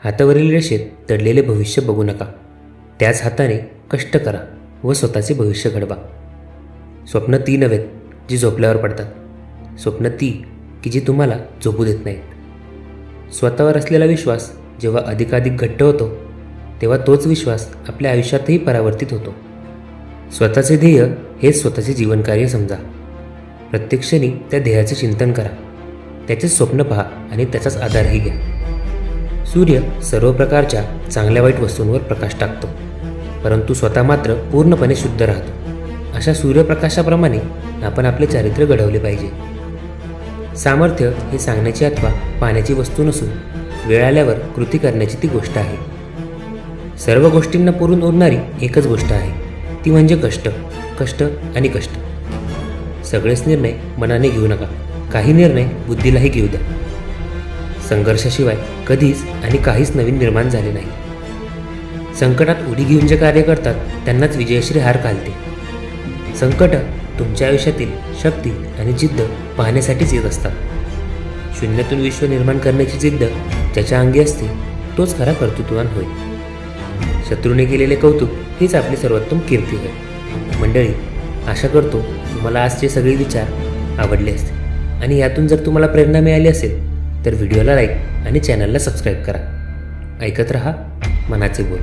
हातावरील रेषेत दडलेले भविष्य बघू नका. त्याच हाताने कष्ट करा व स्वतःचे भविष्य घडवा. स्वप्न ती नव्हेत जी झोपल्यावर पडतात. स्वप्न ती की जी तुम्हाला झोपू देत नाहीत. स्वतःवर असलेला विश्वास जेव्हा अधिकाधिक घट्ट होतो तेव्हा तोच विश्वास आपल्या आयुष्यातही परावर्तित होतो. स्वतःचे ध्येय हेच स्वतःचे जीवनकार्य समजा. प्रत्येक क्षणी त्या ध्येयाचे चिंतन करा. त्याचे स्वप्न पहा आणि त्याचाच आधारही घ्या. सूर्य सर्व प्रकारच्या चांगल्या वाईट वस्तूंवर प्रकाश टाकतो, परंतु स्वतः मात्र पूर्णपणे शुद्ध राहतो. अशा सूर्यप्रकाशाप्रमाणे आपण आपले चारित्र्य घडवले पाहिजे. सामर्थ्य हे सांगण्याची अथवा पाहण्याची वस्तू नसून वेळ आल्यावर कृती करण्याची ती गोष्ट आहे. सर्व गोष्टींना पुरून उरणारी एकच गोष्ट आहे, ती म्हणजे कष्ट, कष्ट आणि कष्ट. सगळेच निर्णय मनाने घेऊ नका. काही निर्णय बुद्धीलाही घेऊ द्या. संघर्षाशिवाय कधीच आणि काहीच नवीन निर्माण झाले नाही. संकटात उडी घेऊन जे कार्य करतात त्यांनाच विजयश्री हार घालते. संकट तुमच्या आयुष्यातील शक्ती आणि जिद्द पाहण्यासाठीच येत असतात. शून्यातून विश्व निर्माण करण्याची जिद्द ज्याच्या अंगी असते तोच खरा कर्तृत्ववान होय. शत्रूने केलेले कौतुक हीच आपली सर्वोत्तम कीर्ती आहे. मंडळी, आशा करतो तुम्हाला आजचे सगळे विचार आवडले असतील आणि यातून जर तुम्हाला प्रेरणा मिळाली असेल तर व्हिडिओला लाईक आणि चॅनलला सबस्क्राईब करा. ऐकत रहा मनाचे बोल.